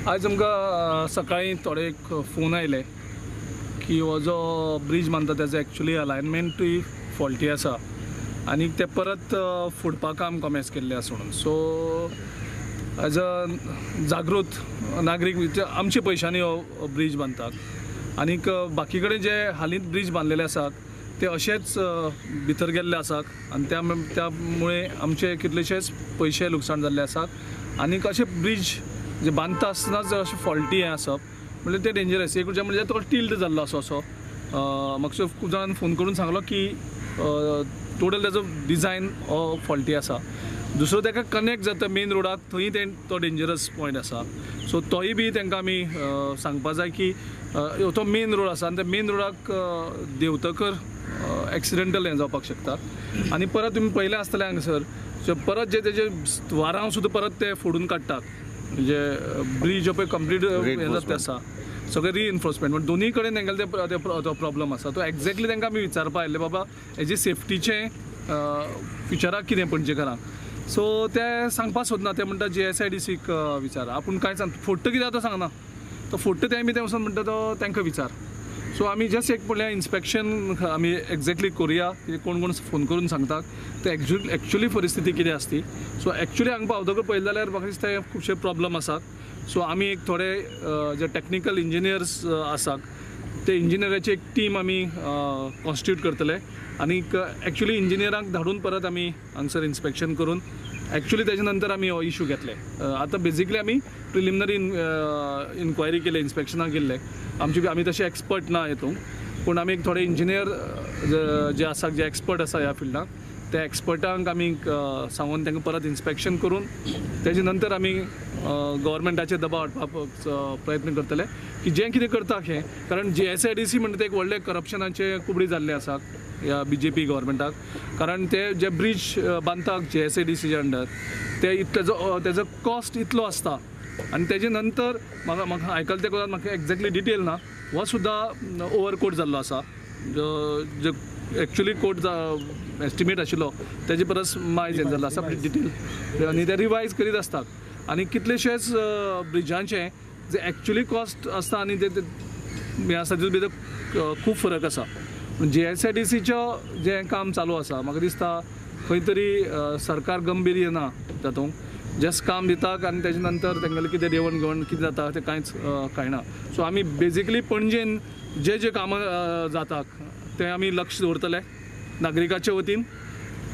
आज आमकां सकाळीं थोडे एक फोन आयले की हो जो ब्रिज बांदता तेजो एक्चुअली अलायनमेंटूय फॉल्टी आसा आनी ते परत फोडपा काम कॉमेस केल्लें आसा म्हणून. सो एज अ जागृत नागरीक आमच्या पयशांनी हो ब्रिज बांदतात आनीक बाकी कडेन जे हालींच ब्रिज बांदलेले आसात ते अशेच भितर गेल्ले आसात आनी त्यामुळे आमचे कितलेशेच पयशे लुकसाण जाल्ले आसात. आनीक अशे ब्रिज जे बांदता आसतना जर अशें फॉल्टी हें आसप म्हणजे ते डेंजरस. एक म्हणजे तो टिल्ट जाल्लो असो म्हाका खूब जाणांनी फोन करून सांगलो की टोटल तेजो डिझायन हो फॉल्टी आसा. दुसरो ताका कनेक्ट जाता मेन रोडाक थंय तो डेंजरस पॉयंट आसा. सो तोय बी तांकां आमी सांगपा जाय की तो मेन रोड आसा आनी त्या मेन रोडाक देंवतकर एक्सिडेंटल हें जावपाक शकता. आनी परत तुमी पयलें आसतलें हांगासर परत जे तेजे वारांव सुद्दां परत ते फोडून काडटात. म्हणजे ब्रिज पळय कंप्लीट हें जाता आसा सगळें रिइन्फोर्समेंट म्हणजे दोनूय कडेन तांगेलो तो प्रॉब्लम आसा. तो एक्झॅक्टली तांकां आमी विचारपा आयल्ले बाबा हेजी सेफ्टीचें फ्युचराक कितें पणजेकारांक. सो ते सांगपा सोदना. ते म्हणटा GSIDCक विचार. आपूण कांय सांग फोडटा कित्याक तो सांगना. तो फोडटा ते आमी ते वचून म्हणटा तो तांकां विचार. सो आमी जस्ट एक म्हणल्यार इन्स्पेक्शन आमी एक्झॅक्टली करुया की कोण कोण फोन करून सांगतात ते एक्चुअली परिस्थिती कितें आसा ती. सो एक्चुअली हांगा पावतकर पळयलें जाल्यार म्हाका दिसता खुबशे प्रॉब्लम आसात. सो आमी एक थोडे जे टॅक्निकल इंजिनियर्स आसात ते इंजिनियराची एक टीम आमी कॉन्स्टिट्यूट करतले आनीक एक्चुअली इंजिनियरांक धाडून परत आमी हांगसर इन्स्पेक्शन करून एक्चुअली तेजे नंतर आमी हो इशू घेतले. आतां बेजिकली आमी प्रिलिमिनरी इन्क्वायरी केले, इन्स्पेक्शनाक गेल्ले. आमी तशे एक्सपर्ट ना हेतूंक, पूण आमी एक थोडे इंजिनियर जे आसा जे एक्सपर्ट आसा ह्या फिल्डाक त्या एक्सपर्टांक आमी सांगून तांकां परत इन्स्पेक्शन करून तेजे नंतर आमी गव्हर्मेंटाचेर दबाव हाडपाक प्रयत्न करतले की जें कितें करता हें. कारण GSIDC म्हणटा ते एक व्हडले करप्शनाचे कुबडी जाल्ले आसात ह्या BJP गव्हर्मेंटाक. कारण ते जे ब्रिज बांदतात GSIDCचे अंडर ते तेजो कॉस्ट इतलो आसता आनी तेजे नंतर म्हाका आयकलां ते म्हाका एक्झॅक्टली डिटेल ना. हो सुद्दां ओवर कोट जाल्लो आसा. जो एक्चुअली कोट एस्टिमेट आशिल्लो तेजे परस मायज हें जाल्लो आसा डिटेल आनी ते रिवायज करीत आसतात. आनी कितलेशेच ब्रिजांचे जे एक्चुअली कॉस्ट आसता आनी ते हें आसा तेतून भितर खूब फरक आसा. GSIDCचें जें काम चालू आसा म्हाका दिसता खंय तरी सरकार गंभीर येना तातूंत. जस्ट काम दितात आनी तेजे नंतर तेंगेलें कितें देवण घेवण कितें जाता तें कांयच कळना. सो आमी बेजिकली पणजेन जे कामां जातात ते आमी लक्ष दवरतले नागरिकाच्या वतीन.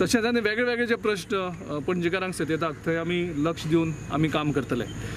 तशेंच आनी वेगळे वेगळे जे प्रश्न पणजेकारांक सतयतात थंय आमी लक्ष दिवन आमी काम करतले.